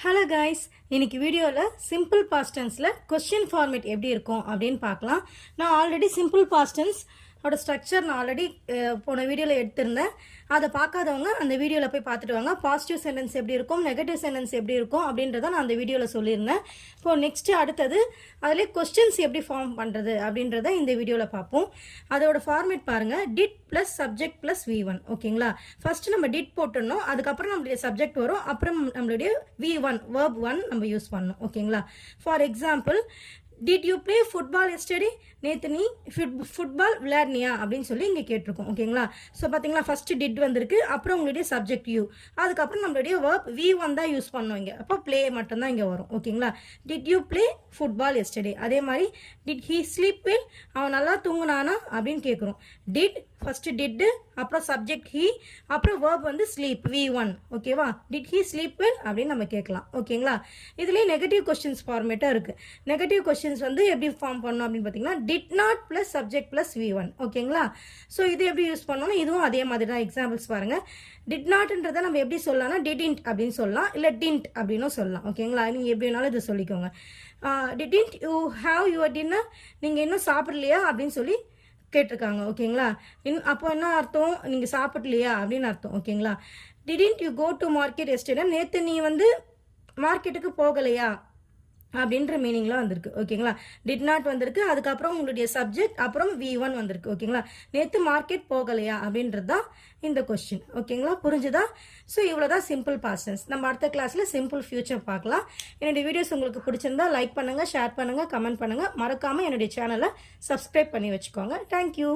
Hello guys, இன்னைக்கு வீடியோவில் simple past டென்ஸில் question format எப்படி இருக்கும் அப்படின்னு பார்க்கலாம். நான் ஆல்ரெடி சிம்பிள் பாஸ்ட் டென்ஸ் அதோட ஸ்ட்ரக்சர் நான் ஆல்ரெடி போன வீடியோவில் எடுத்திருந்தேன். அதை பார்க்காதவங்க அந்த வீடியோவில் போய் பார்த்துட்டு வாங்க. பாசிட்டிவ் சென்டென்ஸ் எப்படி இருக்கும், நெகட்டிவ் சென்டென்ஸ் எப்படி இருக்கும் அப்படின்றத நான் அந்த வீடியோவில் சொல்லியிருந்தேன். இப்போ நெக்ஸ்ட்டு அடுத்தது அதிலே கொஸ்டின்ஸ் எப்படி ஃபார்ம் பண்ணுறது அப்படின்றத இந்த வீடியோவில் பார்ப்போம். அதோட ஃபார்மேட் பாருங்கள், did plus subject plus V1. ஓகேங்களா? ஃபஸ்ட்டு நம்ம டிட் போட்டுடணும், அதுக்கப்புறம் நம்மளுடைய சப்ஜெக்ட் வரும், அப்புறம் நம்மளுடைய V1 verb 1 நம்ம யூஸ் பண்ணணும். ஓகேங்களா? For example, did you play football yesterday? நேற்று நீ ஃபுட்பால் விளையாடினியா அப்படின்னு சொல்லி இங்கே கேட்டிருக்கோம். ஓகேங்களா? ஸோ பார்த்தீங்களா, ஃபஸ்ட்டு டிட் வந்திருக்கு, அப்புறம் உங்களுடைய சப்ஜெக்ட் யூ, அதுக்கப்புறம் நம்மளுடைய verb V1 தான் யூஸ் பண்ணோம் இங்கே. அப்போ ப்ளே மட்டும்தான் இங்கே வரும். ஓகேங்களா? Did you play football yesterday. அதே மாதிரி டிட் ஹீ ஸ்லீப் வெல்? அவன் நல்லா தூங்குனானா அப்படின்னு கேட்குறோம். டிட் ஃபஸ்ட்டு டிட்டு, அப்புறம் சப்ஜெக்ட் ஹீ, அப்புறம் verb வந்து ஸ்லீப் V1. ஓகேவா? டிட் ஹீ ஸ்லீப் வெல் அப்படின்னு நம்ம கேட்கலாம். ஓகேங்களா? இதுலேயே நெகட்டிவ் கொஸ்டின்ஸ் ஃபார்மேட்டாக இருக்குது. நெகட்டிவ் கொஸ்டின்ஸ் வந்து எப்படி ஃபார்ம் பண்ணணும் அப்படின்னு பார்த்தீங்கன்னா, did not plus subject plus V1. ஓகேங்களா? ஸோ இது எப்படி யூஸ் பண்ணணும், இதுவும் அதே மாதிரி தான். எக்ஸாம்பிள்ஸ் பாருங்கள். டிட் நாட்ன்றதை நம்ம எப்படி சொல்லலாம்னா டிடின்ட் அப்படின்னு சொல்லலாம், இல்லை டின்ட் அப்படின்னும் சொல்லலாம். ஓகேங்களா? நீங்கள் எப்படி வேணாலும் இதை சொல்லிக்கோங்க. Didn't you have your dinner? நீங்கள் இன்னும் சாப்பிடலையா அப்படின்னு சொல்லி கேட்டிருக்காங்க. ஓகேங்களா? அப்போ என்ன அர்த்தம், நீங்கள் சாப்பிடலையா அப்படின்னு அர்த்தம். ஓகேங்களா? Didn't you go to market yesterday? நேற்று நீ வந்து மார்க்கெட்டுக்கு போகலையா அப்படின்ற மீனிங்லாம் வந்திருக்கு. ஓகேங்களா? டிட் நாட் வந்திருக்கு, அதுக்கப்புறம் உங்களுடைய சப்ஜெக்ட், அப்புறம் V1 வந்திருக்கு. ஓகேங்களா? நேற்று மார்க்கெட் போகலையா அப்படின்றது தான் இந்த கொஸ்டின். ஓகேங்களா? புரிஞ்சுதா? ஸோ இவ்வளோதான் சிம்பிள் பாஸ்ட் டென்ஸ். நம்ம அடுத்த கிளாஸில் சிம்பிள் ஃபியூச்சர் பார்க்கலாம். என்னுடைய வீடியோஸ் உங்களுக்கு பிடிச்சிருந்தா லைக் பண்ணுங்கள், ஷேர் பண்ணுங்கள், கமெண்ட் பண்ணுங்கள். மறக்காமல் என்னுடைய சேனலை சப்ஸ்கிரைப் பண்ணி வச்சுக்கோங்க. தேங்க்யூ.